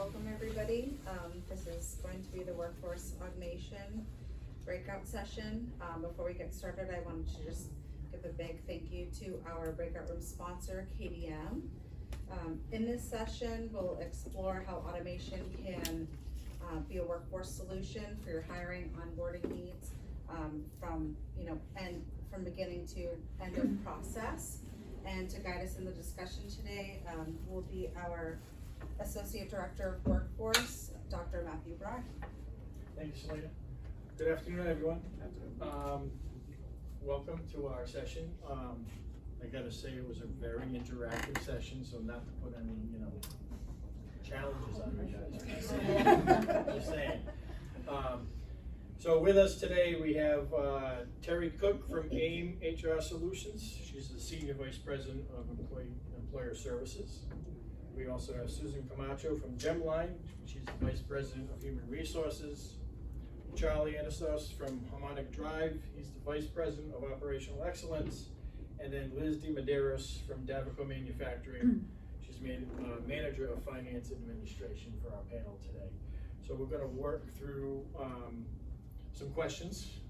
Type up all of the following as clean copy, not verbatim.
welcome everybody. This is going to be the workforce augmentation breakout session. Before we get started, I wanted to just give a big thank you to our breakout room sponsor, KDM. In this session, we'll explore how automation can be a workforce solution for your hiring, onboarding needs, from beginning to end of process. And to guide us in the discussion today will be our Associate Director of Workforce, Dr. Matthew Bry. Thank you, Selena. Good afternoon, everyone. Welcome to our session. I gotta say it was a very interactive session, so not to put any, challenges on you guys. Just saying. So with us today we have Terry Cook from AIM HR Solutions. She's the Senior Vice President of Employer Services. We also have Susan Camacho from Gemline. She's the Vice President of Human Resources. Charlie Anastos from Harmonic Drive. He's the Vice President of Operational Excellence. And then Liz DeMedeiros from Davico Manufacturing. She's Manager of Finance and Administration for our panel today. So we're going to work through some questions.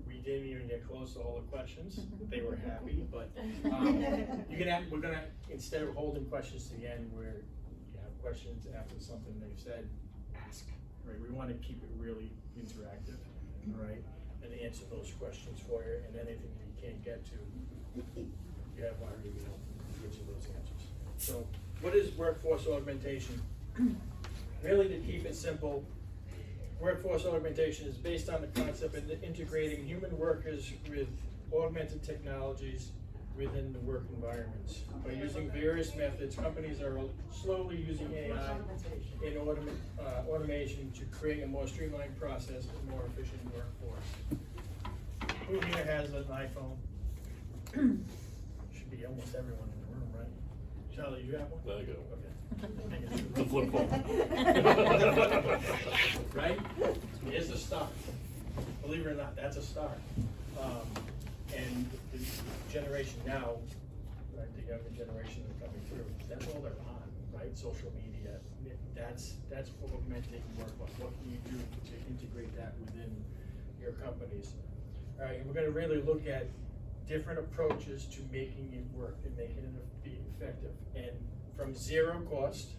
We didn't even get close to all the questions. They were happy, but we're gonna, instead of holding questions to the end where you have questions after something they've said, ask, right? We want to keep it really interactive, all right? And answer those questions for you, and anything you can't get to, you have our email to get you those answers. So what is workforce augmentation? Really, to keep it simple, workforce augmentation is based on the concept of integrating human workers with augmented technologies within the work environments. By using various methods, companies are slowly using AI in automation to create a more streamlined process and more efficient workforce. Who here has an iPhone? Should be almost everyone in the room, right? Charlie, you have one? I do. Okay. The flip phone. Right? It's a start. Believe it or not, that's a start. And the generation now, right, the younger generation that's coming through, that's all they're on, right? Social media, that's augmenting workforce. What can you do to integrate that within your companies? All right, and we're gonna really look at different approaches to making it work and making it be effective. And from zero cost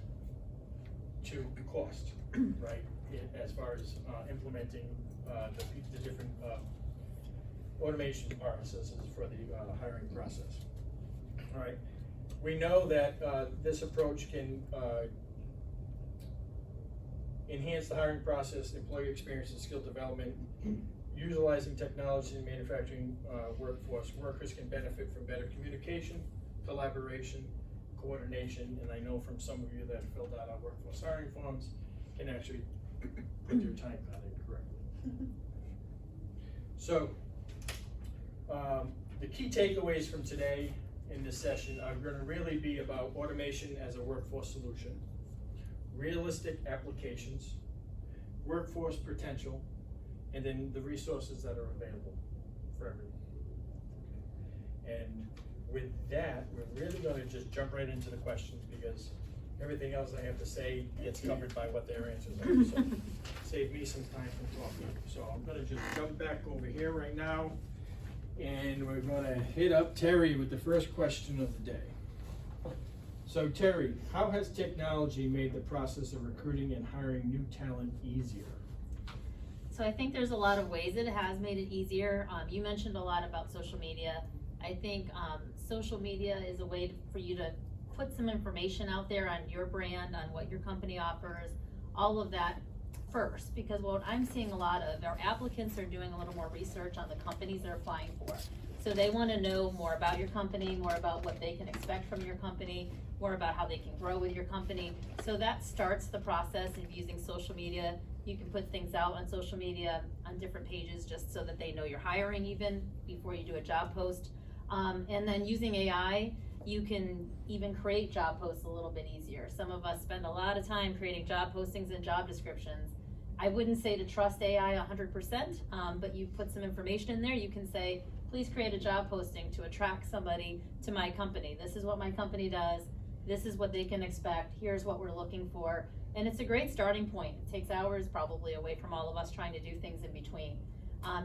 to cost, right? As far as implementing the different automation processes for the hiring process. All right. We know that this approach can enhance the hiring process, employee experience, and skill development. Utilizing technology in manufacturing workforce, workers can benefit from better communication, collaboration, coordination, and I know from some of you that filled out our workforce hiring forms can actually put your time card in correctly. So, the key takeaways from today in this session are going to really be about automation as a workforce solution, realistic applications, workforce potential, and then the resources that are available for everyone. And with that, we're really going to just jump right into the questions because everything else I have to say gets covered by what their answers are. So save me some time from talking. So I'm going to just jump back over here right now, and we're going to hit up Terry with the first question of the day. So Terry, how has technology made the process of recruiting and hiring new talent easier? So I think there's a lot of ways it has made it easier. You mentioned a lot about social media. I think social media is a way for you to put some information out there on your brand, on what your company offers, all of that first, because what I'm seeing a lot of our applicants are doing a little more research on the companies they're applying for. So they want to know more about your company, more about what they can expect from your company, more about how they can grow with your company. So that starts the process of using social media. You can put things out on social media on different pages just so that they know you're hiring even before you do a job post. And then using AI, you can even create job posts a little bit easier. Some of us spend a lot of time creating job postings and job descriptions. I wouldn't say to trust AI 100%, but you put some information in there. You can say, please create a job posting to attract somebody to my company. This is what my company does. This is what they can expect. Here's what we're looking for. And it's a great starting point. It takes hours probably away from all of us trying to do things in between.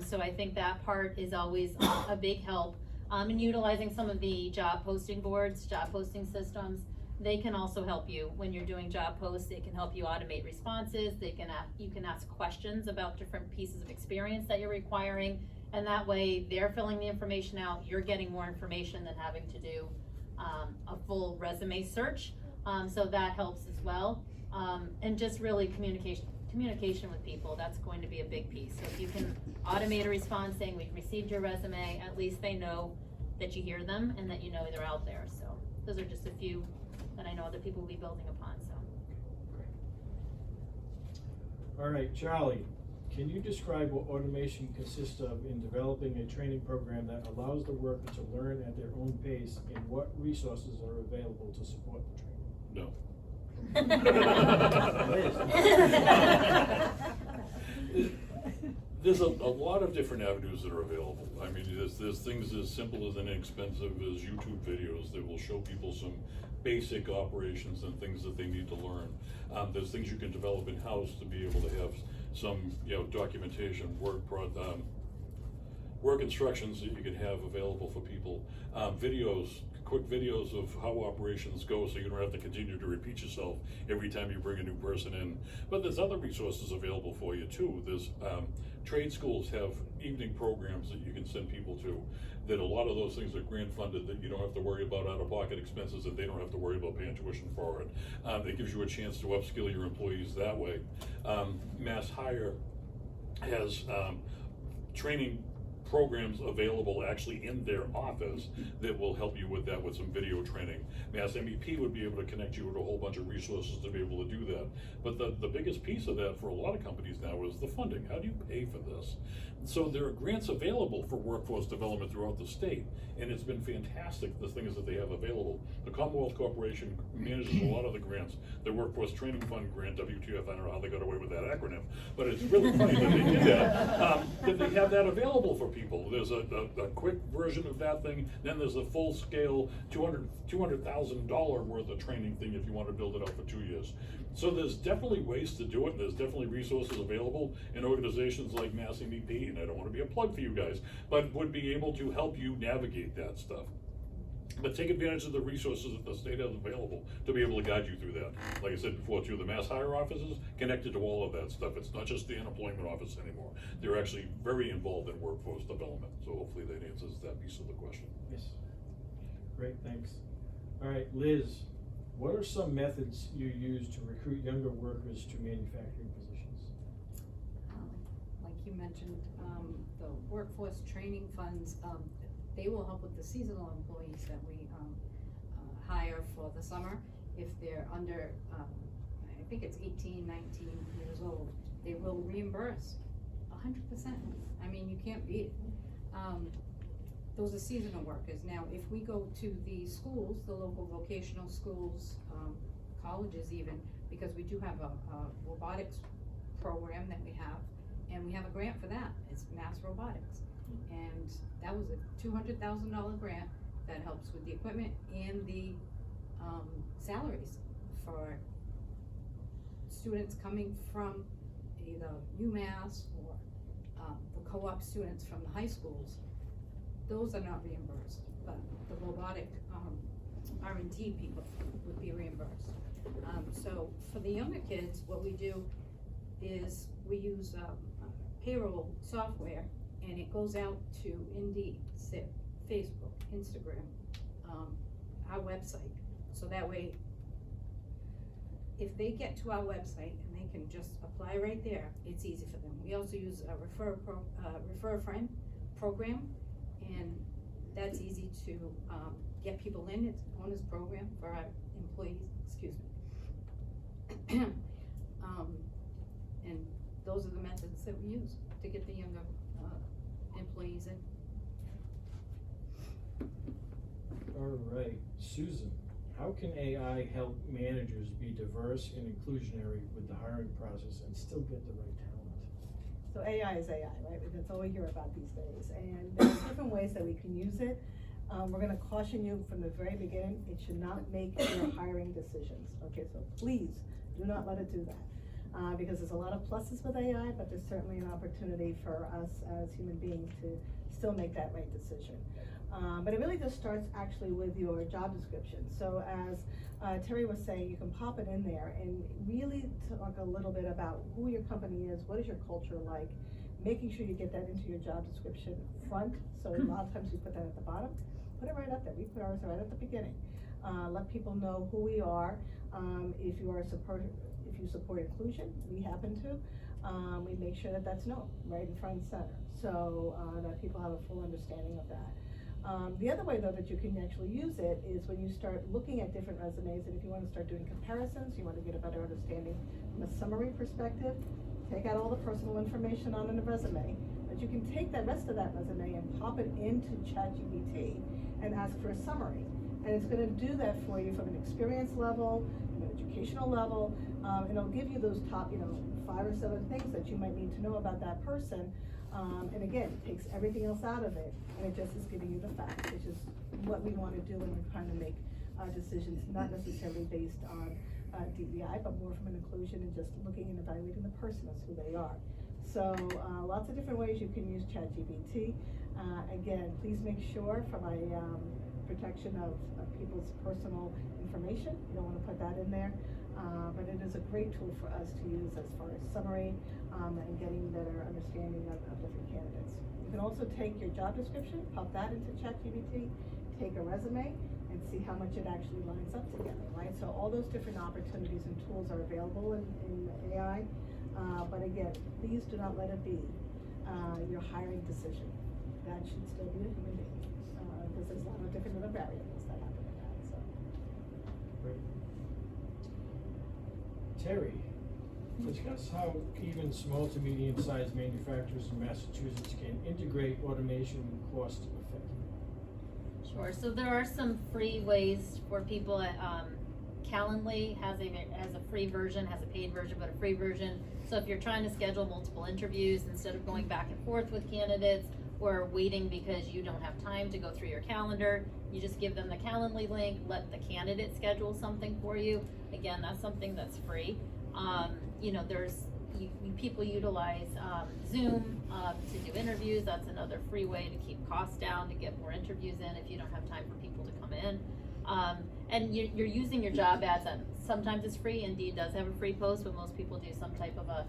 So I think that part is always a big help. And utilizing some of the job posting boards, job posting systems, they can also help you when you're doing job posts. They can help you automate responses. You can ask questions about different pieces of experience that you're requiring, and that way they're filling the information out. You're getting more information than having to do a full resume search. So that helps as well. And just really communication with people, that's going to be a big piece. So if you can automate a response saying we've received your resume, at least they know that you hear them and that you know they're out there. So those are just a few that I know other people will be building upon, so. All right, Charlie, can you describe what automation consists of in developing a training program that allows the worker to learn at their own pace, and what resources are available to support the training? No. There's a lot of different avenues that are available. I mean, there's things as simple as inexpensive as YouTube videos that will show people some basic operations and things that they need to learn. There's things you can develop in-house to be able to have some, documentation, work instructions that you can have available for people. Quick videos of how operations go, so you don't have to continue to repeat yourself every time you bring a new person in. But there's other resources available for you too. There's trade schools have evening programs that you can send people to, that a lot of those things are grant funded, that you don't have to worry about out-of-pocket expenses, and they don't have to worry about paying tuition for it. It gives you a chance to upskill your employees that way. Mass Hire has training programs available actually in their office that will help you with that, with some video training. Mass MEP would be able to connect you with a whole bunch of resources to be able to do that. But the biggest piece of that for a lot of companies now is the funding. How do you pay for this? So there are grants available for workforce development throughout the state, and it's been fantastic, the things that they have available. The Commonwealth Corporation manages a lot of the grants. Their Workforce Training Fund grant, WTF, I don't know how they got away with that acronym, but it's really funny that they did that. That they have that available for people. There's a quick version of that thing, then there's a full-scale $200,000 worth of training thing if you want to build it out for 2 years. So there's definitely ways to do it. There's definitely resources available in organizations like Mass MEP, and I don't want to be a plug for you guys, but would be able to help you navigate that stuff. But take advantage of the resources that the state has available to be able to guide you through that. Like I said before too, the Mass Hire offices connected to all of that stuff. It's not just the unemployment office anymore. They're actually very involved in workforce development. So hopefully that answers that piece of the question. Yes. Great, thanks. All right, Liz, what are some methods you use to recruit younger workers to manufacturing positions? Like you mentioned, the workforce training funds, they will help with the seasonal employees that we hire for the summer. If they're under, I think it's 18, 19 years old, they will reimburse 100%. I mean, you can't beat it. Those are seasonal workers. Now, if we go to the schools, the local vocational schools, colleges even, because we do have a robotics program that we have, and we have a grant for that. It's Mass Robotics. And that was a $200,000 grant that helps with the equipment and the salaries for students coming from either UMass or the co-op students from the high schools. Those are not reimbursed, but the robotic R&D people would be reimbursed. So for the younger kids, what we do is we use payroll software, and it goes out to Indeed, SIP, Facebook, Instagram, our website. So that way, if they get to our website and they can just apply right there, it's easy for them. We also use a refer a friend program, and that's easy to get people in. It's a bonus program for our employees, excuse me. And those are the methods that we use to get the younger employees in. All right, Susan, how can AI help managers be diverse and inclusionary with the hiring process and still get the right talent? So AI is AI, right? That's all we hear about these days. And there's different ways that we can use it. We're gonna caution you from the very beginning, it should not make your hiring decisions. Okay, so please Do not let it do that. Because there's a lot of pluses with AI, but there's certainly an opportunity for us as human beings to still make that right decision. But it really just starts actually with your job description. So as Terry was saying, you can pop it in there and really talk a little bit about who your company is, what is your culture like, making sure you get that into your job description front. So a lot of times we put that at the bottom, put it right up there. We put ours right at the beginning. Let people know who we are. If you support inclusion, we happen to. We make sure that that's known right in front and center, so that people have a full understanding of that. The other way though that you can actually use it is when you start looking at different resumes, and if you want to start doing comparisons, you want to get a better understanding from a summary perspective, take out all the personal information on in the resume, but you can take that rest of that resume and pop it into ChatGPT and ask for a summary. And it's going to do that for you from an experience level, an educational level, and it'll give you those top, 5 or 7 things that you might need to know about that person. And again, it takes everything else out of it, and it just is giving you the facts, which is what we want to do when we're trying to make decisions, not necessarily based on DEI, but more from an inclusion and just looking and evaluating the person as who they are. So lots of different ways you can use ChatGPT. Again, please make sure from a protection of people's personal information, you don't want to put that in there. But it is a great tool for us to use as far as summary and getting better understanding of different candidates. You can also take your job description, pop that into ChatGPT, take a resume, and see how much it actually lines up together, right? So all those different opportunities and tools are available in AI. But again, please do not let it be your hiring decision. That should still be a human being, because there's a lot of different other variables that happen in that, so. Great. Terry, discuss how even small to medium-sized manufacturers in Massachusetts can integrate automation cost effectively. Sure, so there are some free ways for people at, Calendly has a free version, has a paid version, but a free version. So if you're trying to schedule multiple interviews, instead of going back and forth with candidates or waiting because you don't have time to go through your calendar, you just give them the Calendly link, let the candidate schedule something for you. Again, that's something that's free. People utilize Zoom to do interviews. That's another free way to keep costs down, to get more interviews in if you don't have time for people to come in. And you're using your job ads, and sometimes it's free. Indeed does have a free post, but most people do some type of a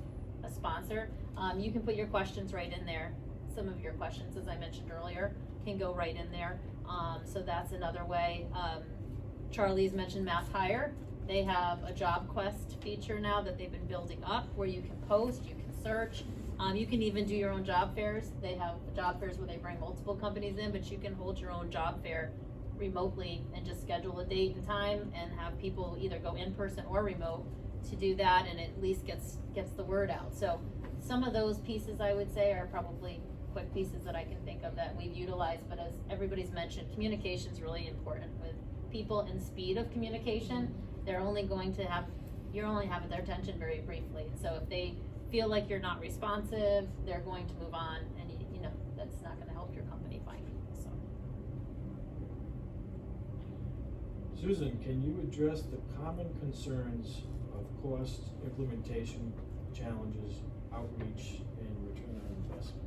sponsor. You can put your questions right in there. Some of your questions, as I mentioned earlier, can go right in there. So that's another way. Charlie's mentioned Mass Hire. They have a job quest feature now that they've been building up where you can post, you can search. You can even do your own job fairs. They have job fairs where they bring multiple companies in, but you can hold your own job fair remotely and just schedule a date and time and have people either go in person or remote to do that, and at least gets the word out. So some of those pieces I would say are probably quick pieces that I can think of that we've utilized, but as everybody's mentioned, communication is really important with people, and speed of communication. You're only having their attention very briefly. So if they feel like you're not responsive, they're going to move on, and that's not going to help your company find people. So. Susan, can you address the common concerns of cost, implementation challenges, outreach, and return on investment?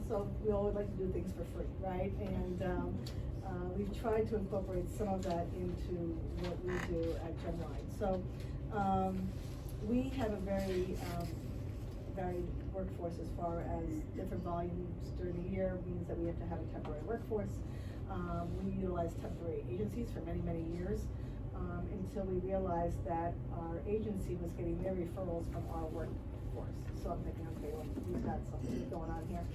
So we always like to do things for free, right? And we've tried to incorporate some of that into what we do at Gemline. So we have a very varied workforce as far as different volumes during the year means that we have to have a temporary workforce. We utilized temporary agencies for many, many years until we realized that our agency was getting their referrals from our workforce. So I'm thinking, okay, well, we've got something going on here.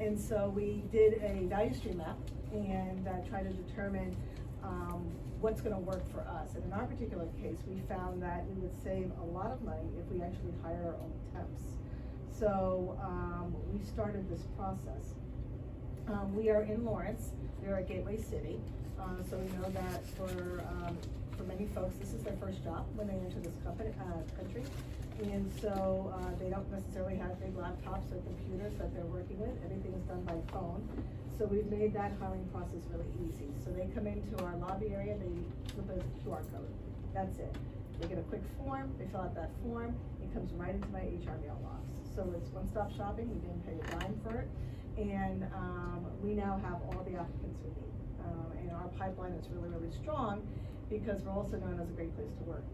And so we did a value stream map and try to determine what's going to work for us. And in our particular case, we found that we would save a lot of money if we actually hire our own temps. So we started this process. We are in Lawrence. We are a gateway city. So we know that for many folks, this is their first job when they enter this country. And so they don't necessarily have big laptops or computers that they're working with. Everything is done by phone. So we've made that hiring process really easy. So they come into our lobby area, they flip a QR code. That's it. They get a quick form, they fill out that form, it comes right into my HR mailbox. So it's one-stop shopping, we didn't pay a dime for it, and we now have all the applicants we need. And our pipeline is really, really strong because we're also known as a great place to work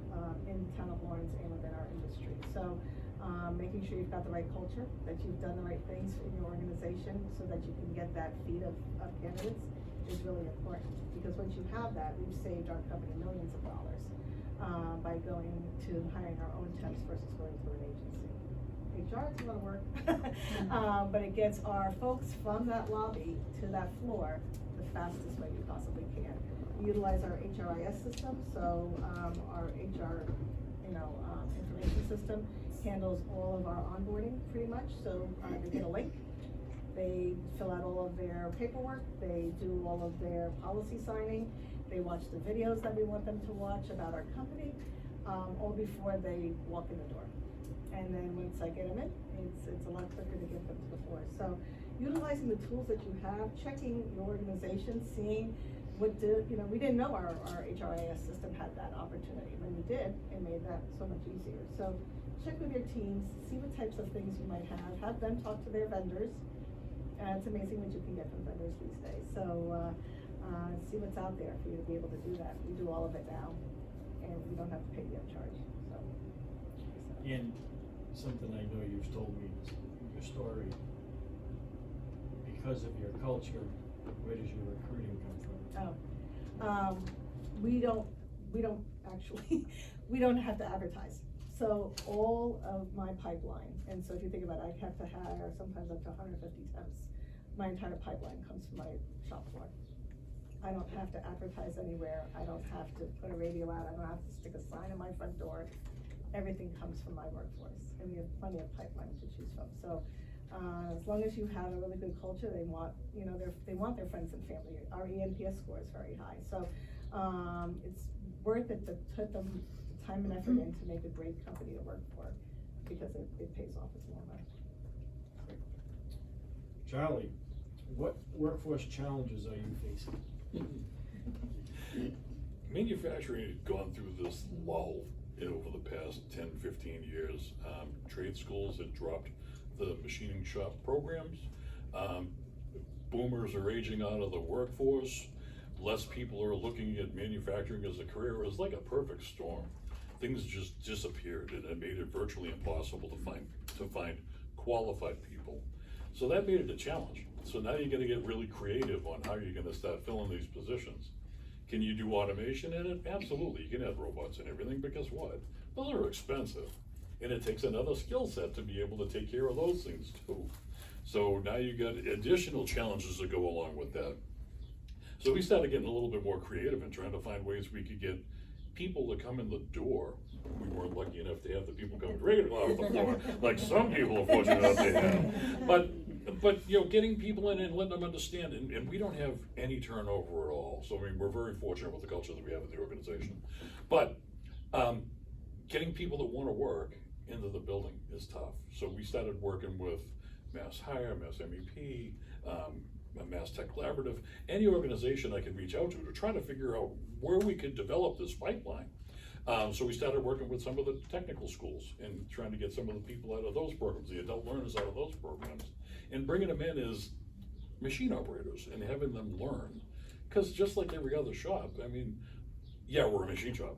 in the town of Lawrence and within our industry. So making sure you've got the right culture, that you've done the right things in your organization so that you can get that feed of candidates is really important. Because once you have that, we've saved our company millions of dollars by going to hiring our own temps versus going through an agency. HR is a lot of work, but it gets our folks from that lobby to that floor the fastest way we possibly can. We utilize our HRIS system, so our HR, information system handles all of our onboarding pretty much. So they get a link, they fill out all of their paperwork, they do all of their policy signing, they watch the videos that we want them to watch about our company, all before they walk in the door. And then once I get them in, it's a lot quicker to get them to the floor. So utilizing the tools that you have, checking your organization, seeing we didn't know our HRIS system had that opportunity. When we did, it made that so much easier. So check with your teams, see what types of things you might have them talk to their vendors. It's amazing what you can get from vendors these days. So see what's out there for you to be able to do that. We do all of it now, and we don't have to pay the upcharge. So. And something I know you've told me is your story. Because of your culture, where does your recruiting come from? We don't actually, we don't have to advertise. So all of my pipeline, and so if you think about it, I have to hire sometimes up to 150 temps. My entire pipeline comes from my shop floor. I don't have to advertise anywhere. I don't have to put a radio out. I don't have to stick a sign on my front door. Everything comes from my workforce, and we have plenty of pipeline to choose from. So as long as you have a really good culture, they want their friends and family. Our ENPS score is very high, so it's worth it to put the time and effort in to make a great company to work for, because it pays off as long run. Charlie, what workforce challenges are you facing? Manufacturing has gone through this lull over the past 10, 15 years. Trade schools have dropped the machining shop programs. Boomers are aging out of the workforce. Less people are looking at manufacturing as a career. It was like a perfect storm. Things just disappeared, and it made it virtually impossible to find qualified people. So that made it a challenge. So now you gotta get really creative on how you're gonna start filling these positions. Can you do automation in it? Absolutely, you can have robots and everything, but guess what? Those are expensive. And it takes another skill set to be able to take care of those things too. So now you got additional challenges that go along with that. So we started getting a little bit more creative and trying to find ways we could get people to come in the door. We weren't lucky enough to have the people come directly off the floor, like some people are fortunate enough to have. But getting people in and letting them understand, and we don't have any turnover at all. So I mean, we're very fortunate with the culture that we have at the organization. But getting people that want to work into the building is tough. So we started working with Mass Hire, Mass MEP, Mass Tech Collaborative, any organization I could reach out to try to figure out where we could develop this pipeline. So we started working with some of the technical schools and trying to get some of the people out of those programs, the adult learners out of those programs, and bringing them in as machine operators and having them learn. Because just like every other shop, I mean, yeah, we're a machine shop,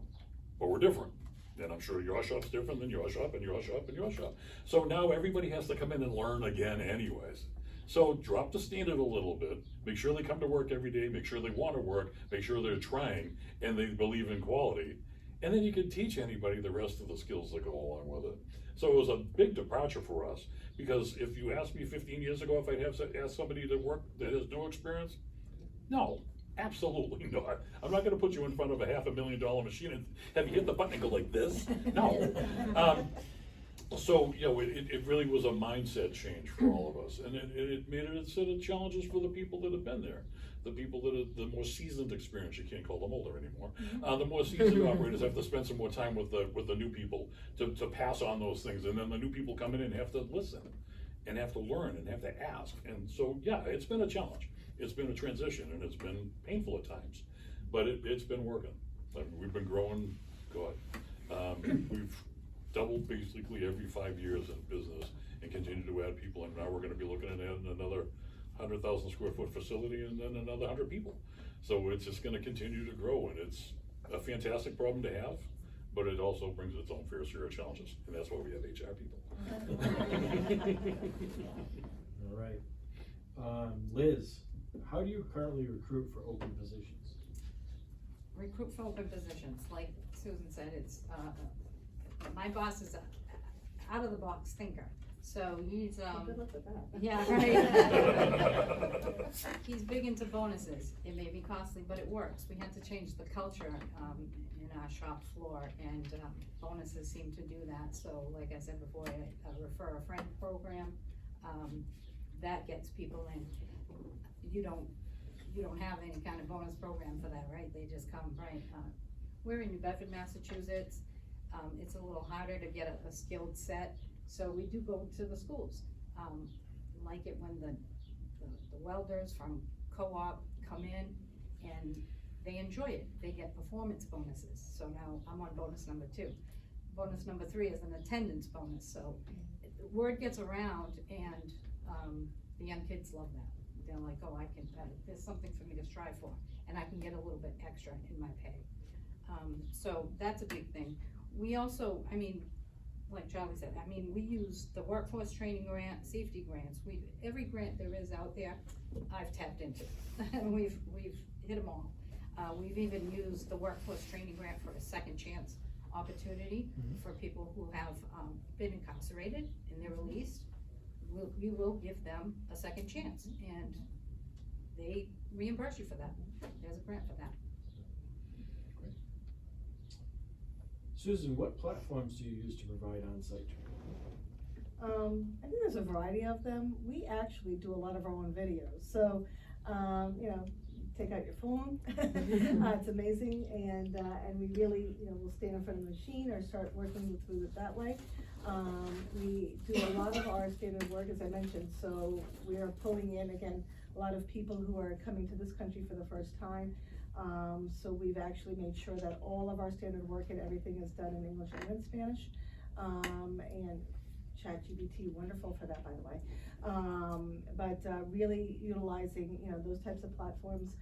but we're different. And I'm sure your shop's different than your shop and your shop and your shop. So now everybody has to come in and learn again anyways. So drop the standard a little bit, make sure they come to work every day, make sure they want to work, make sure they're trying and they believe in quality. And then you can teach anybody the rest of the skills that go along with it. So it was a big departure for us, because if you asked me 15 years ago if I'd have asked somebody to work that has no experience, no. Absolutely not. I'm not gonna put you in front of a $500,000 machine and have you hit the button and go like this. No. So, it really was a mindset change for all of us. And it made it a set of challenges for the people that have been there. The people that are the more seasoned experience, you can't call them older anymore. The more seasoned operators have to spend some more time with the new people to pass on those things. And then the new people come in and have to listen and have to learn and have to ask. And so, yeah, it's been a challenge. It's been a transition, and it's been painful at times, but it's been working. We've been growing good. We've doubled basically every 5 years in business and continue to add people, and now we're gonna be looking at adding another 100,000 square foot facility and then another 100 people. So it's just gonna continue to grow, and it's a fantastic problem to have, but it also brings its own fair share of challenges, and that's why we have HR people. All right. Liz, how do you currently recruit for open positions? Recruit for open positions, like Susan said, it's, my boss is a out of the box thinker, so he's, Good luck with that. yeah, right. He's big into bonuses. It may be costly, but it works. We had to change the culture, in our shop floor, and, bonuses seem to do that. So like I said before, I refer a friend program, that gets people in. You don't have any kind of bonus program for that, right? They just come, right? We're in New Bedford, Massachusetts. It's a little harder to get a skilled set, so we do go to the schools. Like it when the welders from co-op come in and they enjoy it. They get performance bonuses. So now I'm on bonus number 2. Bonus number 3 is an attendance bonus. So word gets around, and the young kids love that. They're like, oh, there's something for me to strive for, and I can get a little bit extra in my pay. So that's a big thing. We also, like Charlie said, we use the workforce training grant, safety grants. Every grant there is out there, I've tapped into, and we've hit them all. We've even used the workforce training grant for a second chance opportunity for people who have been incarcerated and they're released. We will give them a second chance, and they reimburse you for that. There's a grant for that. Susan, what platforms do you use to provide on-site training? I think there's a variety of them. We actually do a lot of our own videos. So, take out your phone. It's amazing, and we really, we'll stand in front of the machine or start working through it that way. We do a lot of our standard work, as I mentioned, so we are pulling in, again, a lot of people who are coming to this country for the first time. So we've actually made sure that all of our standard work and everything is done in English and in Spanish. And ChatGPT, wonderful for that, by the way. But really utilizing, those types of platforms.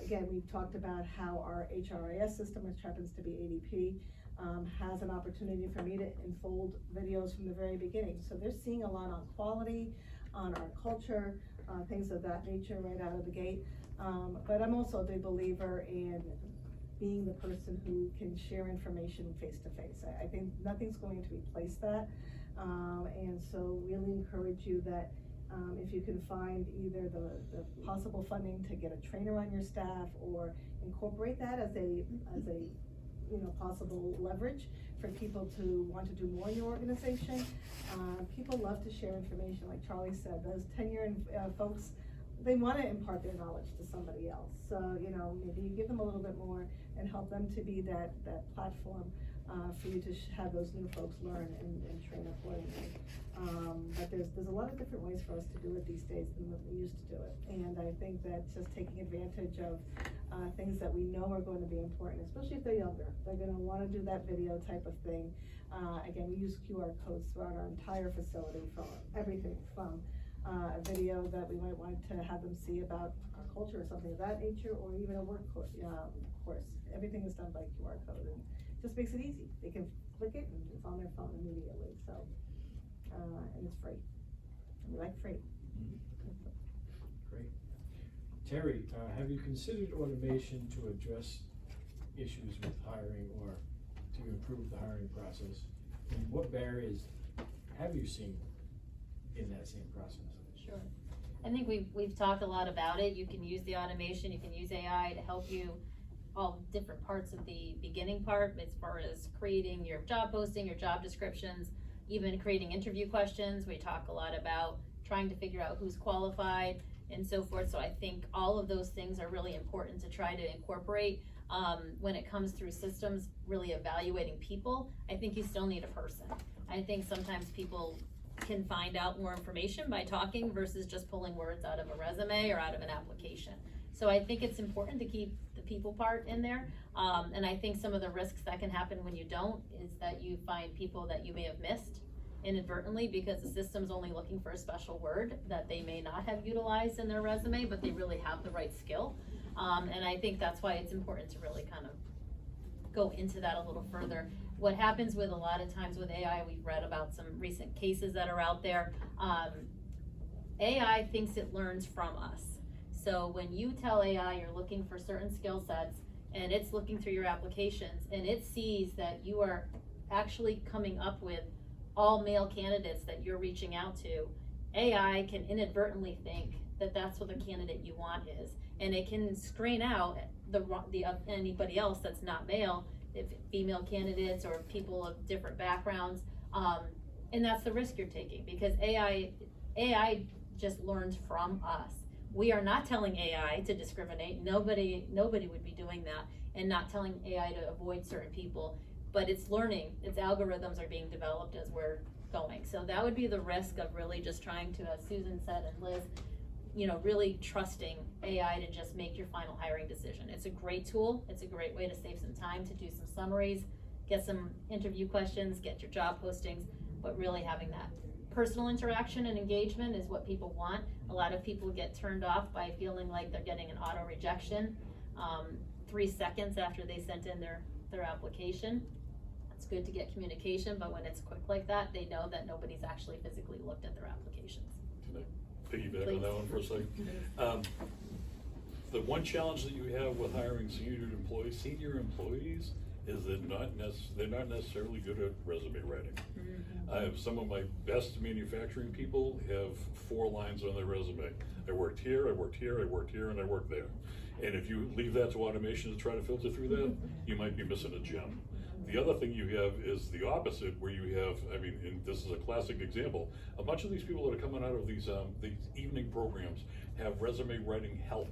Again, we've talked about how our HRIS system, which happens to be ADP, has an opportunity for me to unfold videos from the very beginning. So they're seeing a lot on quality, on our culture, things of that nature right out of the gate. But I'm also a big believer in being the person who can share information face to face. I think nothing's going to replace that. And so really encourage you that if you can find either the possible funding to get a trainer on your staff, or incorporate that as a possible leverage for people to want to do more in your organization. People love to share information, like Charlie said. Those tenured folks, they want to impart their knowledge to somebody else. So, maybe you give them a little bit more and help them to be that platform for you to have those new folks learn and train accordingly. But there's a lot of different ways for us to do it these days than what we used to do it. And I think that just taking advantage of things that we know are going to be important, especially if they're younger. They're going to want to do that video type of thing. Again, we use QR codes throughout our entire facility for everything from a video that we might want to have them see about our culture or something of that nature, or even a work course. Everything is done by QR code, and just makes it easy. They can click it and it's on their phone immediately. So, and it's free. We like free. Great. Terry, have you considered automation to address issues with hiring or to improve the hiring process? And what barriers have you seen in that same process? Sure. I think we've talked a lot about it. You can use the automation, you can use AI to help you all different parts of the beginning part, as far as creating your job posting, your job descriptions, even creating interview questions. We talk a lot about trying to figure out who's qualified and so forth. So I think all of those things are really important to try to incorporate. When it comes through systems, really evaluating people, I think you still need a person. I think sometimes people can find out more information by talking versus just pulling words out of a resume or out of an application. So I think it's important to keep the people part in there. And I think some of the risks that can happen when you don't is that you find people that you may have missed inadvertently because the system's only looking for a special word that they may not have utilized in their resume, but they really have the right skill. And I think that's why it's important to really kind of go into that a little further. What happens with a lot of times with AI, we've read about some recent cases that are out there. AI thinks it learns from us. So when you tell AI you're looking for certain skill sets and it's looking through your applications and it sees that you are actually coming up with all male candidates that you're reaching out to, AI can inadvertently think that that's what the candidate you want is. And it can screen out anybody else that's not male, if female candidates or people of different backgrounds. And that's the risk you're taking because AI just learns from us. We are not telling AI to discriminate. Nobody would be doing that, and not telling AI to avoid certain people, but it's learning. Its algorithms are being developed as we're going. So that would be the risk of really just trying to, as Susan said and Liz, really trusting AI to just make your final hiring decision. It's a great tool. It's a great way to save some time to do some summaries, get some interview questions, get your job postings, but really having that personal interaction and engagement is what people want. A lot of people get turned off by feeling like they're getting an auto rejection 3 seconds after they sent in their application. It's good to get communication, but when it's quick like that, they know that nobody's actually physically looked at their applications. Can I piggyback Please. on that one for a second? The one challenge that you have with hiring senior employees is they're not necessarily good at resume writing. Mm-hmm. I have some of my best manufacturing people have 4 lines on their resume. I worked here, I worked here, I worked here, and I worked there. And if you leave that to automation to try to filter through that, you might be missing a gem. The other thing you have is the opposite, where you have, and this is a classic example, a bunch of these people that are coming out of these evening programs have resume writing help.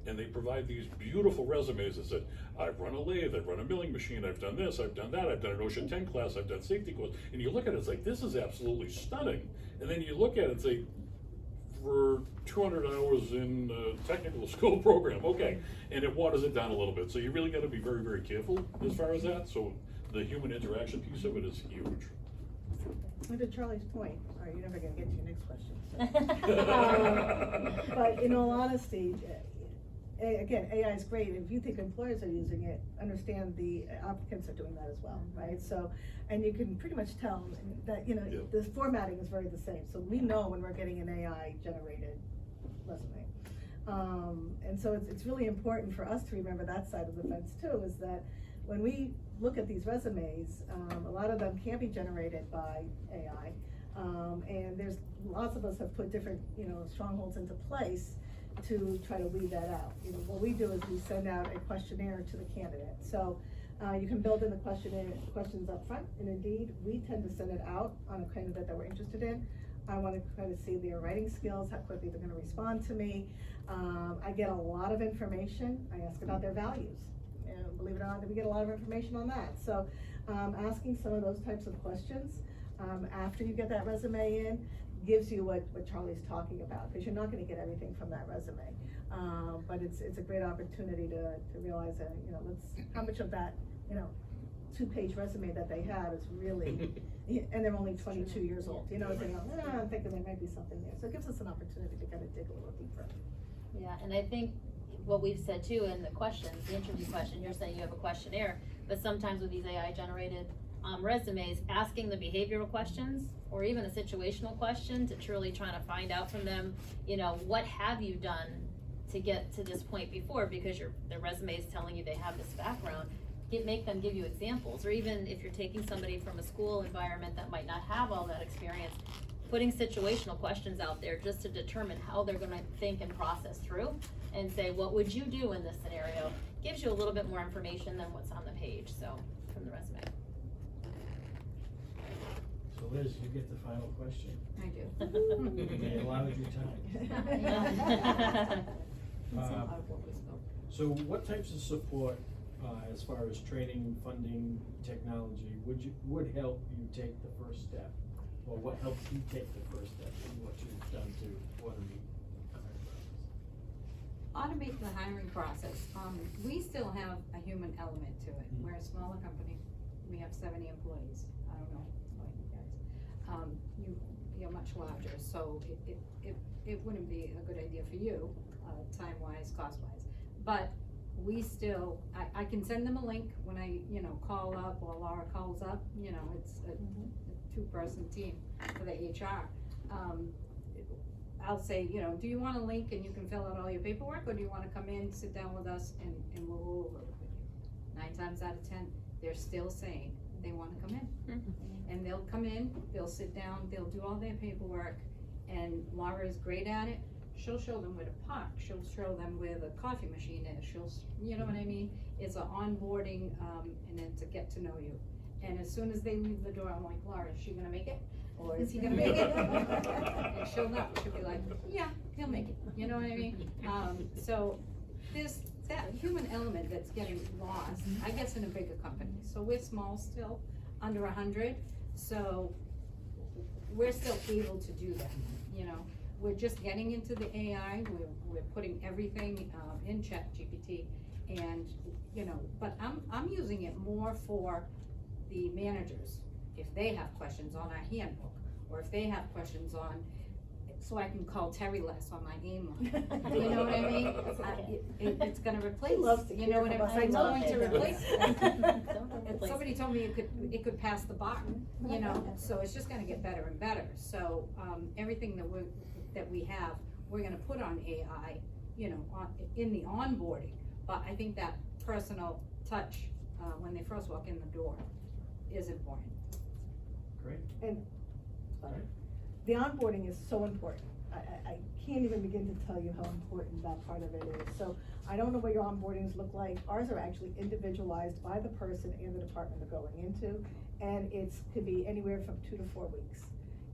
And they provide these beautiful resumes that said, I've run a lathe, I've run a milling machine, I've done this, I've done that, I've done an OSHA 10 class, I've done safety course. And you look at it, it's like, this is absolutely stunning. And then you look at it and say, for 200 hours in a technical school program, okay. And it waters it down a little bit. So you really gotta be very, very careful as far as that. So the human interaction piece of it is huge. And to Charlie's point, all right, you're never gonna get to your next question. So. But in all honesty, again, AI is great. If you think employers are using it, understand the applicants are doing that as well, right? So, and you can pretty much tell that, Yeah. the formatting is very the same. So we know when we're getting an AI generated resume. And so it's really important for us to remember that side of the fence too, is that when we look at these resumes, a lot of them can be generated by AI. And there's lots of us have put different, strongholds into place to try to weed that out. What we do is we send out a questionnaire to the candidate. So you can build in the questions up front, and indeed, we tend to send it out on a candidate that we're interested in. I want to kind of see their writing skills, how quickly they're going to respond to me. I get a lot of information. I ask about their values. And believe it or not, we get a lot of information on that. So asking some of those types of questions after you get that resume in gives you what Charlie's talking about, because you're not going to get everything from that resume. But it's a great opportunity to realize that, how much of that, 2-page resume that they have is really, and they're only 22 years old, they go, I'm thinking there might be something there. So it gives us an opportunity to kind of dig a little deeper. Yeah, and I think what we've said too in the questions, the interview question, you're saying you have a questionnaire, but sometimes with these AI generated resumes, asking the behavioral questions or even a situational question to truly trying to find out from them, what have you done to get to this point before, because their resume is telling you they have this background. Make them give you examples, or even if you're taking somebody from a school environment that might not have all that experience, putting situational questions out there just to determine how they're gonna think and process through, and say, what would you do in this scenario? Gives you a little bit more information than what's on the page, so, from the resume. So Liz, you get the final question. I do. They allowed you time. So what types of support, as far as training, funding, technology, would help you take the first step? Or what helped you take the first step in what you've done to automate the hiring automate the hiring process. We still have a human element to it. We're a smaller company. We have 70 employees. I don't know about you guys. You're much larger, so it wouldn't be a good idea for you, time-wise, cost-wise. But we still, I can send them a link when I, call up or Laura calls up, it's a two-person team for the HR. I'll say, do you want a link and you can fill out all your paperwork, or do you wanna come in, sit down with us and we'll go over it with you? 9 times out of 10, they're still saying they wanna come in. And they'll come in, they'll sit down, they'll do all their paperwork, and Laura is great at it. She'll show them where to park, she'll show them where the coffee machine is, you know what I mean? It's an onboarding, and it's a get to know you. And as soon as they leave the door, I'm like, Laura, is she gonna make it? Or is he gonna make it? And she'll know, she'll be like, yeah, he'll make it, you know what I mean? So there's that human element that's getting lost. I guess in a bigger company, so we're small still, under 100, so we're still able to do that, We're just getting into the AI, we're putting everything in ChatGPT, and, but I'm using it more for the managers, if they have questions on our handbook, or if they have questions on, so I can call Terry less on my game line. You know what I mean? It's gonna replace, you know what I mean? It's going to replace. Somebody told me it could pass the bar, so it's just gonna get better and better. So, everything that we have, we're gonna put on AI, in the onboarding, but I think that personal touch, when they first walk in the door is important. Great. And the onboarding is so important. I can't even begin to tell you how important that part of it is. So I don't know what your onboardings look like. Ours are actually individualized by the person and the department they're going into, and could be anywhere from 2 to 4 weeks.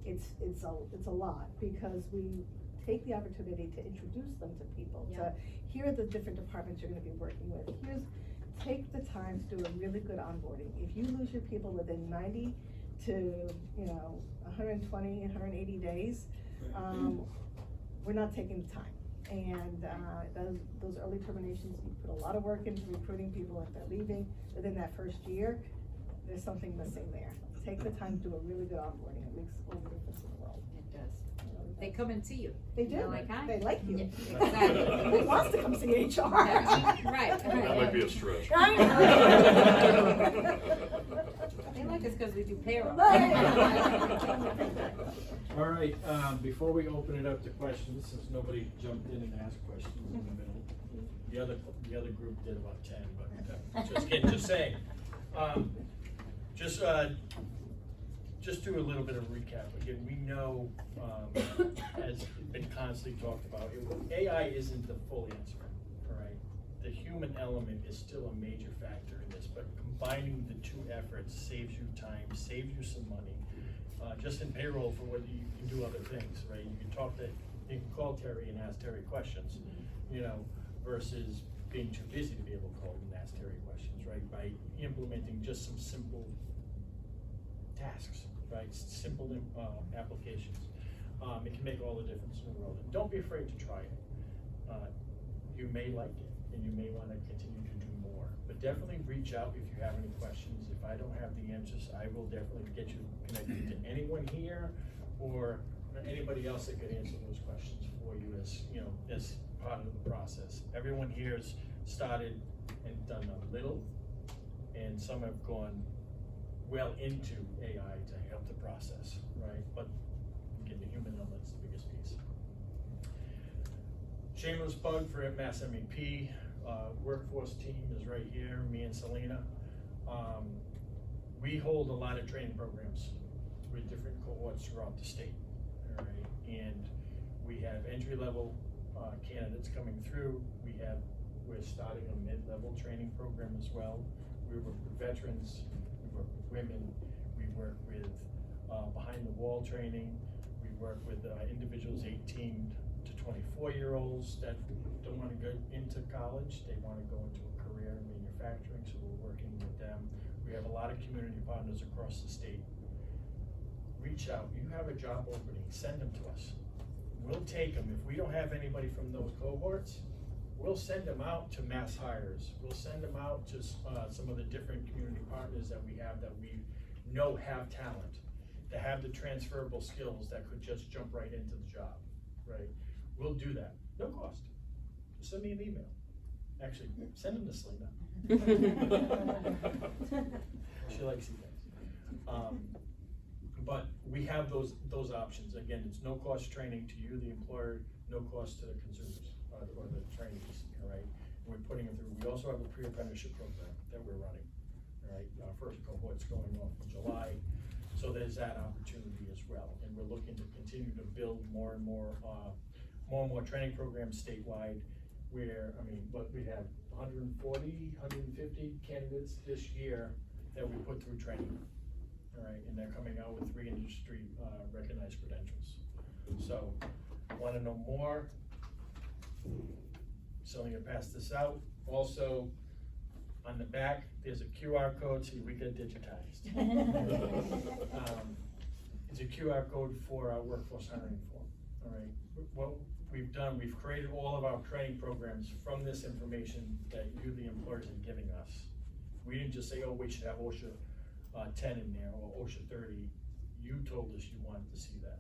It's a lot, because we take the opportunity to introduce them to people. Yeah. To here are the different departments you're going to be working with. Take the time to do a really good onboarding. If you lose your people within 90 to 120, 180 days, we're not taking the time. And those early terminations, you put a lot of work into recruiting people, if they're leaving within that first year, there's something missing there. Take the time to do a really good onboarding. It makes all the difference in the world. It does. They come and see you. They do. They're like, hi. They like you. Yeah, exactly. Who wants to come see HR? Right. That might be a stretch. I know. They like us because we do payroll. All right, before we open it up to questions, since nobody jumped in and asked questions in the middle, the other group did about 10, but just saying. Just do a little bit of recap. Again, we know, as been constantly talked about, AI isn't the full answer, all right? The human element is still a major factor in this, but combining the two efforts saves you time, saves you some money. Just in payroll, for whether you can do other things, right? You can call Terry and ask Terry questions, versus being too busy to be able to call and ask Terry questions, right? By implementing just some simple tasks, right? Simple applications. It can make all the difference in the world. And don't be afraid to try it. You may like it, and you may want to continue to do more. But definitely reach out if you have any questions. If I don't have the answers, I will definitely get you connected to anyone here or anybody else that could answer those questions for you as part of the process. Everyone here has started and done a little, and some have gone well into AI to help the process, right? But again, the human element's the biggest piece. Shameless plug for Mass MEP. Workforce team is right here, me and Selena. We hold a lot of training programs with different cohorts throughout the state, all right? And we have entry-level candidates coming through. We're starting a mid-level training program as well. We work with veterans, we work with women, we work with behind-the-wall training, we work with individuals 18 to 24-year-olds that don't want to go into college, they want to go into a career in manufacturing, so we're working with them. We have a lot of community partners across the state. Reach out, you have a job opening, send them to us. We'll take them. If we don't have anybody from those cohorts, we'll send them out to mass hires. We'll send them out to some of the different community partners that we have know have talent, that have the transferable skills that could just jump right into the job, right? We'll do that, no cost. Just send me an email. Actually, send them to Selena. She likes emails. But we have those options. Again, it's no cost training to you, the employer, no cost to the consumers or the trainees, all right? We're putting them through. We also have a pre-apprenticeship program that we're running, all right? Our first cohort's going off in July, so there's that opportunity as well. And we're looking to continue to build more and more training programs statewide where, but we have 140, 150 candidates this year that we put through training. All right, and they're coming out with 3 industry recognized credentials. So, want to know more? So I'm going to pass this out. Also, on the back, there's a QR code, so we get digitized. It's a QR code for our workforce hiring form. All right, what we've done, we've created all of our training programs from this information that you, the employers, are giving us. We didn't just say, oh, we should have OSHA 10 in there, or OSHA 30. You told us you wanted to see that,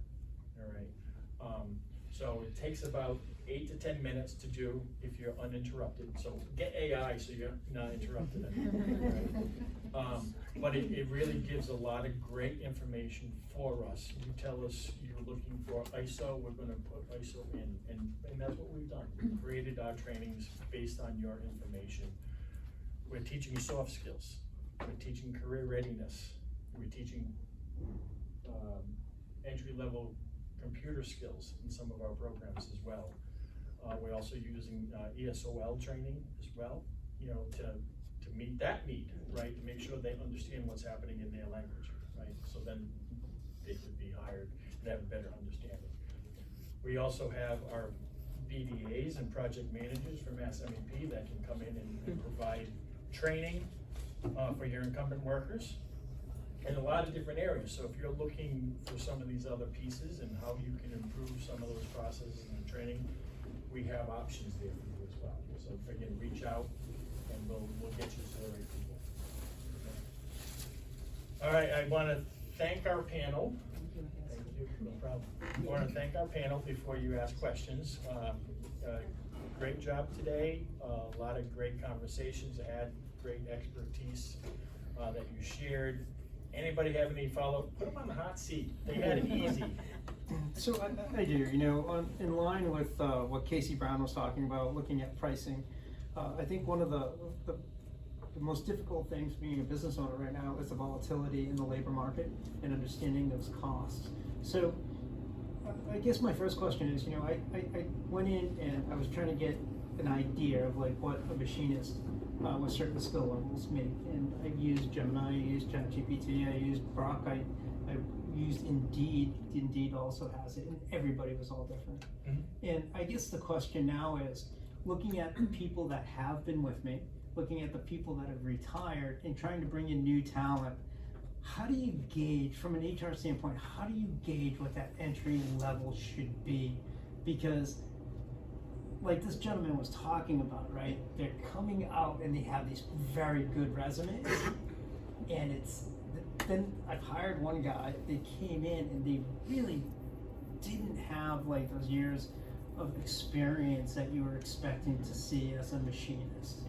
all right? So it takes about 8 to 10 minutes to do if you're uninterrupted. So get AI so you're not interrupted anymore, right? But it really gives a lot of great information for us. You tell us you're looking for ISO, we're gonna put ISO in, and that's what we've done. We've created our trainings based on your information. We're teaching you soft skills. We're teaching career readiness. We're teaching entry-level computer skills in some of our programs as well. We're also using ESOL training as well, to meet that need, right? To make sure they understand what's happening in their language, right? So then they could be hired and have a better understanding. We also have our BDAs and project managers from SMEP that can come in and provide training for your incumbent workers in a lot of different areas. So if you're looking for some of these other pieces and how you can improve some of those processes and training, we have options there for you as well. So again, reach out and we'll get you to the right people. Okay. All right, I want to thank our panel. Thank you, no problem. I want to thank our panel before you ask questions. Great job today. A lot of great conversations. I had great expertise that you shared. Anybody have any follow-up? Put them on the hot seat. They had it easy. So I do, in line with what Casey Brown was talking about, looking at pricing, I think one of the most difficult things being a business owner right now is the volatility in the labor market and understanding those costs. So I guess my first question is, I went in and I was trying to get an idea of like what a machinist with certain skill levels make, and I used Gemini, I used ChatGPT, I used Grok, I used Indeed. Indeed also has it, and everybody was all different. Mm-hmm. And I guess the question now is, looking at the people that have been with me, looking at the people that have retired, and trying to bring in new talent, how do you gauge, from an HR standpoint, how do you gauge what that entry level should be? Because like this gentleman was talking about, right? They're coming out and they have these very good resumes, and then I've hired one guy, they came in and they really didn't have like those years of experience that you were expecting to see as a machinist.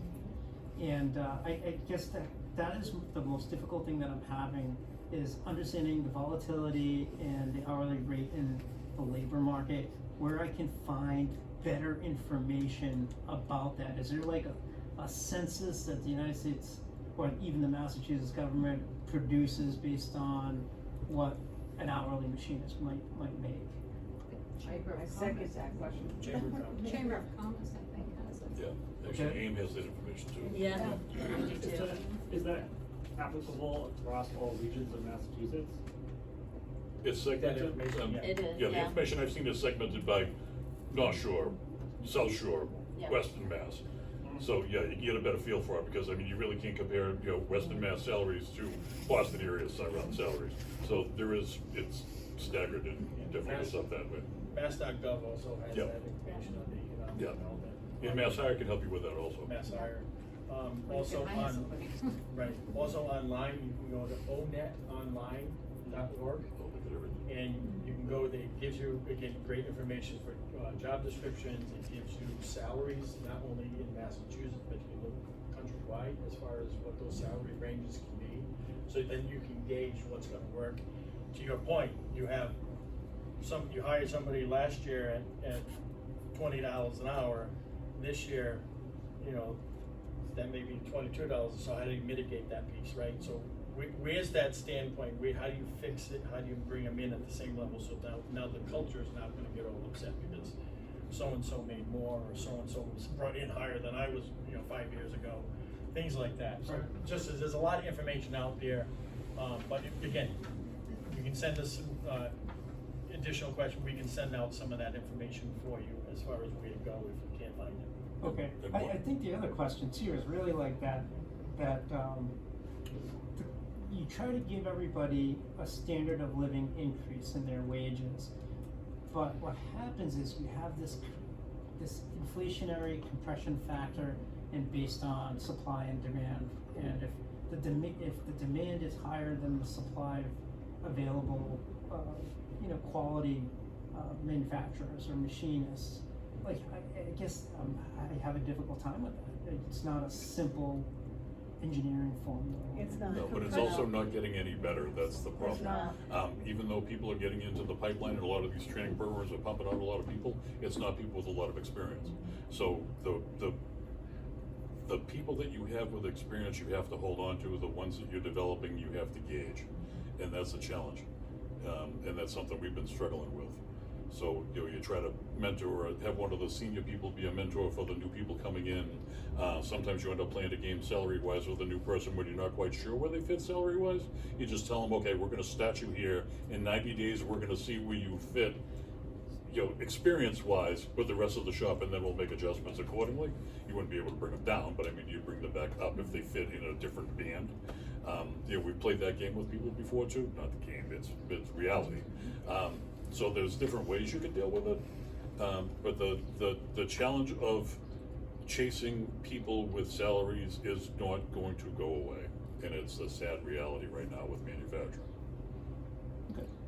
And I guess that is the most difficult thing that I'm having, is understanding the volatility and the hourly rate in the labor market, where I can find better information about that. Is there like a census that the United States or even the Massachusetts government produces based on what an hourly machinist might make? I second that question. Chamber of Commerce, I think, has it. Yeah, actually AIM has that information too. Yeah, I do too. Is that applicable across all regions of Massachusetts? It's segmented. It is, Yeah, the information I've seen is segmented by North Shore, South Shore, Yeah. Western Mass. So yeah, you can get a better feel for it, because you really can't compare, Western Mass salaries to Boston area salaries. So it's staggered and definitely goes up that way. Mass.gov also has Yep. that information on the economic Yep. development. And Mass Hire can help you with that also. Mass Hire. Well, you Also can hire on, somebody. right, also online, you can go to onetonline.org. And you can go, it gives you, again, great information for job descriptions, it gives you salaries, not only in Massachusetts, but you can look countrywide as far as what those salary ranges can be. So then you can gauge what's gonna work. To your point, you hired somebody last year at $20 an hour. This year, that may be $22, so how do you mitigate that piece, right? So where's that standpoint? How do you fix it? How do you bring them in at the same level so now the culture is not gonna get all upset because so-and-so made more or so-and-so was brought in higher than I was, 5 years ago. Things like that. So just as there's a lot of information out there, but again, you can send us additional questions. We can send out some of that information for you as far as where to go if you can't find it. Okay, I think the other question too is really like you try to give everybody a standard of living increase in their wages, but what happens is you have this inflationary compression factor and based on supply and demand, and if the demand is higher than the supply of available quality manufacturers or machinists, like I guess I have a difficult time with that. It's not a simple engineering formula. It's not. No, but it's also not getting any better, that's the problem. Even though people are getting into the pipeline and a lot of these training programs are pumping out a lot of people, it's not people with a lot of experience. So the people that you have with experience you have to hold on to, the ones that you're developing you have to gauge, and that's a challenge. And that's something we've been struggling with. So, you try to mentor or have one of the senior people be a mentor for the new people coming in. Sometimes you end up playing a game salary-wise with a new person when you're not quite sure where they fit salary-wise. You just tell them, okay, we're gonna start you here. In 90 days, we're gonna see where you fit, experience-wise with the rest of the shop, and then we'll make adjustments accordingly. You wouldn't be able to bring them down, but I mean, you'd bring them back up if they fit in a different band. We've played that game with people before too. Not the game, it's reality. So there's different ways you can deal with it, but the challenge of chasing people with salaries is not going to go away, and it's a sad reality right now with manufacturing.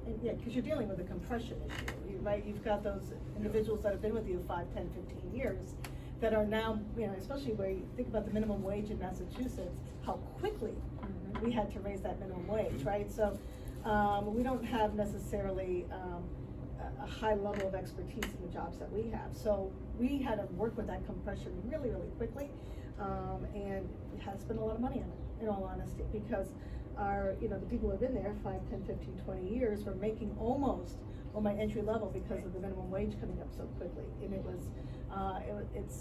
And yeah, because you're dealing with a compression issue, right? You've got those individuals that have been with you 5, 10, 15 years that are now, especially where you think about the minimum wage in Massachusetts, how quickly we had to raise that minimum wage, right? So we don't have necessarily a high level of expertise in the jobs that we have. So we had to work with that compression really, really quickly, and we had to spend a lot of money on it, in all honesty, because the people who have been there 5, 10, 15, 20 years were making almost on my entry level because of the minimum wage coming up so quickly. And it was,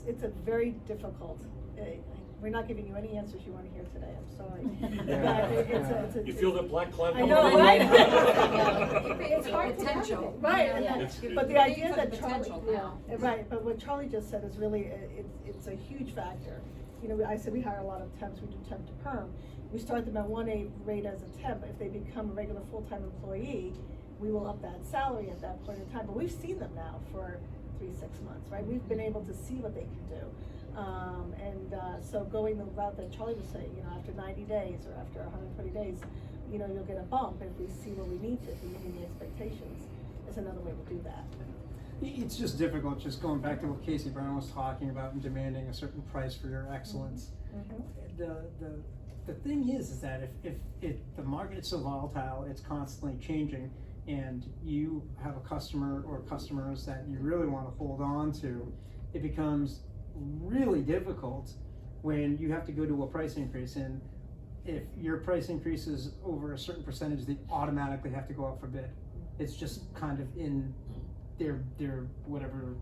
it's a very difficult, we're not giving you any answers you want to hear today, I'm sorry. You feel that black cloud I coming know, over? right? It's hard to Potential. navigate. Right, and Yeah. that- but the idea for that the Charlie, potential now. right, but what Charlie just said is really, it's a huge factor. I said we hire a lot of temps, we do temp to perm. We start them at 1A rate as a temp. If they become a regular full-time employee, we will up that salary at that point in time. But we've seen them now for 3-6 months, right? We've been able to see what they can do. So going the route that Charlie was saying, after 90 days or after 120 days, you'll get a bump if we see what we need to, if we meet the expectations, is another way to do that. It's just difficult, just going back to what Casey Brown was talking about and demanding a certain price for your excellence. The thing is that if the market is so volatile, it's constantly changing, and you have a customer or customers that you really want to hold on to, it becomes really difficult when you have to go to a price increase. And if your price increase is over a certain percentage, they automatically have to go up for bid. It's just kind of in their whatever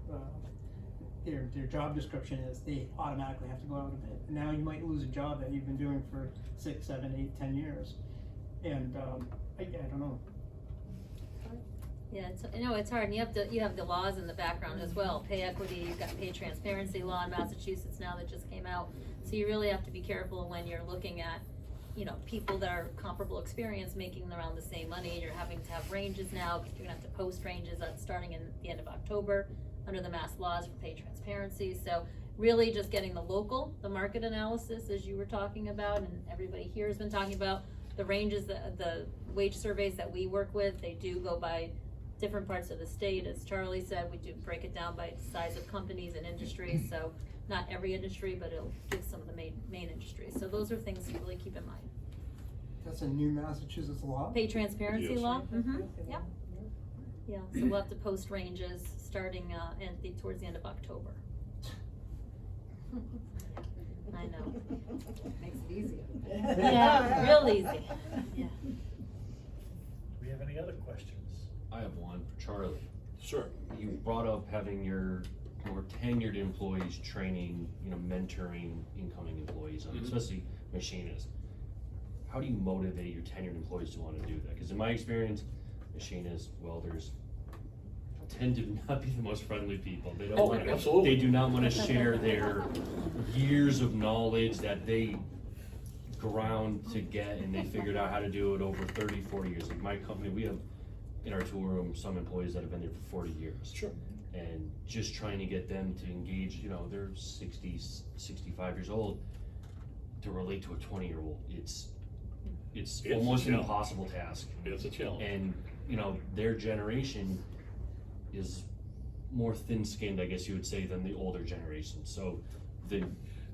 their job description is, they automatically have to go out a bid. And now you might lose a job that you've been doing for 6, 7, 8, 10 years. And I don't know. Yeah, it's hard, and you have the laws in the background as well. Pay equity, you've got pay transparency law in Massachusetts now that just came out. So you really have to be careful when you're looking at, people that are comparable experience making around the same money. You're having to have ranges now, because you're gonna have to post ranges starting in the end of October under the mass laws for pay transparency. So really just getting the market analysis, as you were talking about, and everybody here has been talking about, the ranges, the wage surveys that we work with, they do go by different parts of the state. As Charlie said, we do break it down by size of companies and industries, so not every industry, but it'll give some of the main industries. So those are things to really keep in mind. That's a new Massachusetts law? Pay transparency Yes. law, yeah. Yeah, so we'll have to post ranges starting, towards the end of October. I know. Makes it easier. Yeah, real easy, yeah. Do we have any other questions? I have one for Charlie. Sure. You brought up having your more tenured employees training, mentoring incoming employees, especially machinists. How do you motivate your tenured employees to want to do that? Because in my experience, machinists, welders tend to not be the most friendly people. They don't Oh, want to, absolutely. they do not want to share their years of knowledge that they ground to get, and they figured out how to do it over 30, 40 years. Like my company, we have in our tool room some employees that have been there for 40 years. Sure. And just trying to get them to engage, they're 60, 65 years old, to relate to a 20-year-old. It's a almost an challenge. impossible task. It's a challenge. And, their generation is more thin-skinned, I guess you would say, than the older generation. So the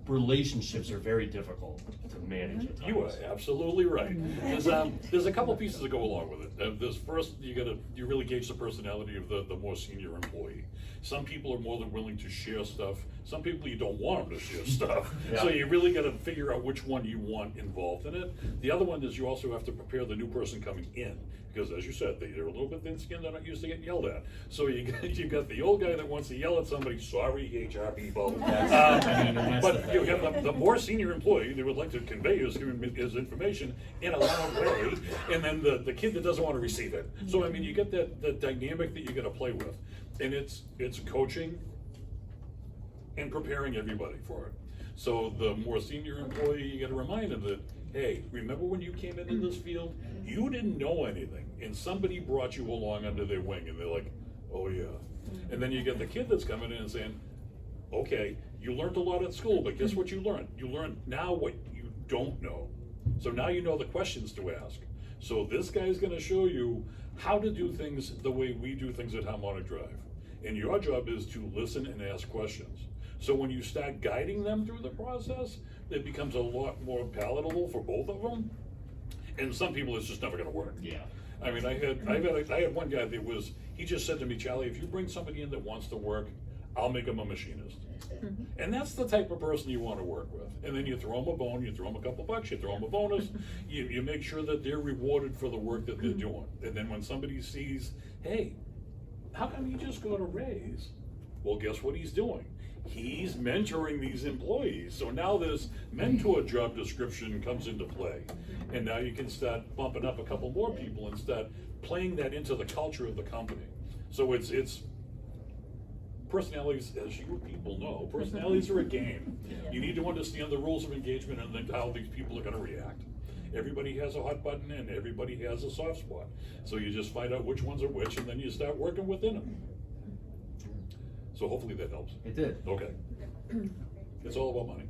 relationships are very difficult to manage at times. You are absolutely right. There's a couple pieces that go along with it. There's first, you really gauge the personality of the more senior employee. Some people are more than willing to share stuff. Some people you don't want them to share stuff. Yeah. So you really gotta figure out which one you want involved in it. The other one is you also have to prepare the new person coming in. Because as you said, they're a little bit thin-skinned, they're not used to getting yelled at. So you got the old guy that wants to yell at somebody, sorry, HR people. That's the But thing. you have the more senior employee that would like to convey his information in a loud way, and then the kid that doesn't want to receive it. So I mean, you get the dynamic that you got to play with, and it's coaching and preparing everybody for it. So the more senior employee, you got to remind them that, hey, remember when you came into this field, you didn't know anything, and somebody brought you along under their wing, and they're like, oh yeah. And then you get the kid that's coming in and saying, okay, you learned a lot at school, but guess what you learned? You learned now what you don't know. So now you know the questions to ask. So this guy's gonna show you how to do things the way we do things at Harmonic Drive. And your job is to listen and ask questions. So when you start guiding them through the process, it becomes a lot more palatable for both of them. And some people, it's just never gonna work. Yeah. I mean, I had one guy that he just said to me, Charlie, if you bring somebody in that wants to work, I'll make him a machinist. And that's the type of person you want to work with. And then you throw them a bone, you throw them a couple bucks, you throw them a bonus, you make sure that they're rewarded for the work that they're doing. And then when somebody sees, hey, how come you just got a raise? Well, guess what he's doing? He's mentoring these employees. So now this mentor job description comes into play. And now you can start bumping up a couple more people and start playing that into the culture of the company. So it's personalities, as you people know, personalities are a game. You need to understand the rules of engagement and then how these people are gonna react. Everybody has a hot button and everybody has a soft spot. So you just find out which ones are which, and then you start working within them. So hopefully that helps. It did. Okay. It's all about money.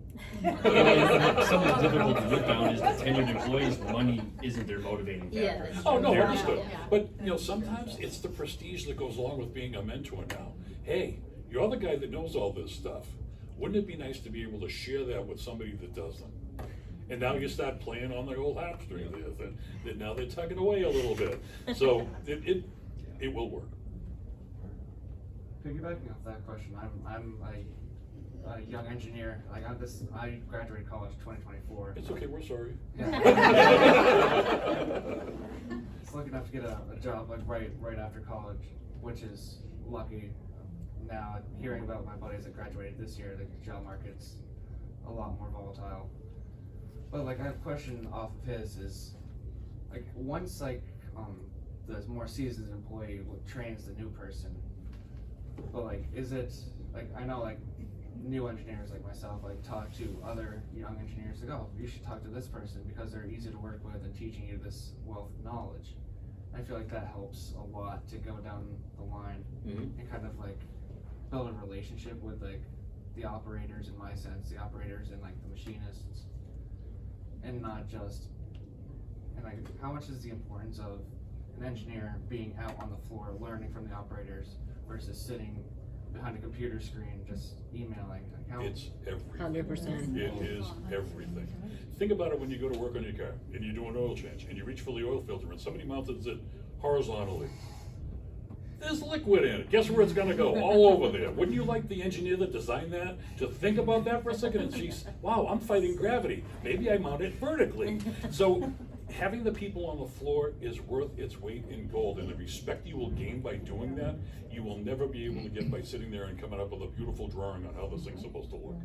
Some of the difficulty we found is the tenured employees, money isn't their motivating factor. Yeah, that's Oh, no, They're- understood. Yeah. But, sometimes it's the prestige that goes along with being a mentor now. Hey, you're the guy that knows all this stuff. Wouldn't it be nice to be able to share that with somebody that doesn't? And now you start playing on the old hamstring there, that now they're tugging away a little bit. So it will work. Piggybacking off that question, I'm a young engineer. I graduated college 2024. It's okay, we're sorry. It's lucky enough to get a job like right after college, which is lucky. Now hearing about my buddies that graduated this year, the job market's a lot more volatile. But I have a question off of his is, once the more seasoned employee trains the new person, but is it I know new engineers like myself talk to other young engineers you should talk to this person because they're easy to work with and teaching you this wealth of knowledge. I feel like that helps a lot to go down the line and kind of build a relationship with the operators, in my sense, the operators and like the machinists, and not just, and like, how much is the importance of an engineer being out on the floor learning from the operators versus sitting behind a computer screen just emailing? Like, how, It's everything. 100%. It is everything. Think about it when you go to work on your car and you do an oil change and you reach for the oil filter and somebody mounted it horizontally. There's liquid in it. Guess where it's gonna go? All over there. Wouldn't you like the engineer that designed that to think about that for a second and see, wow, I'm fighting gravity. Maybe I mount it vertically. So having the people on the floor is worth its weight in gold, and the respect you will gain by doing that, you will never be able to get by sitting there and coming up with a beautiful drawing on how this thing's supposed to look.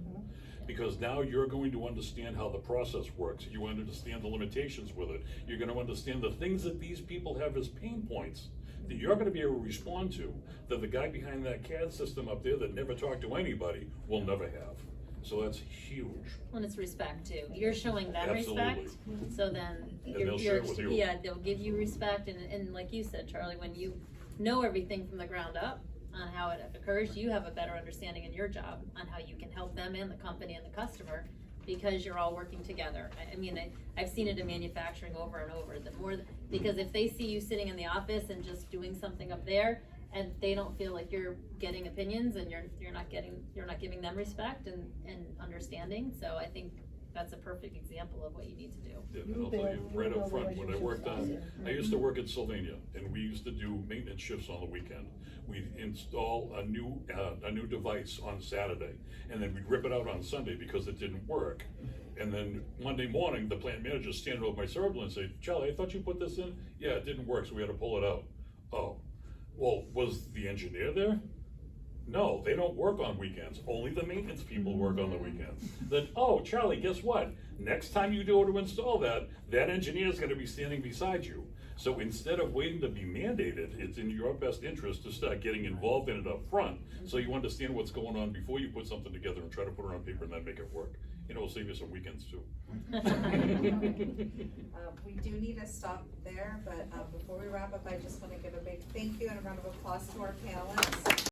Because now you're going to understand how the process works. You understand the limitations with it. You're gonna understand the things that these people have as pain points that you're gonna be able to respond to, that the guy behind that CAD system up there that never talked to anybody will never have. So that's huge. When it's respect too, you're showing them Absolutely. respect, so then And you're, they'll share it with you. yeah, they'll give you respect, and like you said, Charlie, when you know everything from the ground up on how it occurs, you have a better understanding in your job on how you can help them and the company and the customer, because you're all working together. I mean, I've seen it in manufacturing over and over, because if they see you sitting in the office and just doing something up there, and they don't feel like you're getting opinions, and you're not giving them respect and understanding, so I think that's a perfect example of what you need to do. Yeah, and I'll tell you right up front, when I worked on, I used to work at Sylvania, and we used to do maintenance shifts on the weekend. We'd install a new device on Saturday, and then we'd rip it out on Sunday because it didn't work. And then Monday morning, the plant manager standing over my server and say, "Charlie, I thought you put this in?" "Yeah, it didn't work, so we had to pull it out." "Oh, well, was the engineer there?" "No, they don't work on weekends. Only the maintenance people work on the weekends." Then, "Oh, Charlie, guess what? Next time you go to install that engineer is gonna be standing beside you." So instead of waiting to be mandated, it's in your best interest to start getting involved in it up front, so you understand what's going on before you put something together and try to put it on paper and then make it work. It'll save you some weekends too. We do need to stop there, but before we wrap up, I just wanna give a big thank you and a round of applause to our panelists.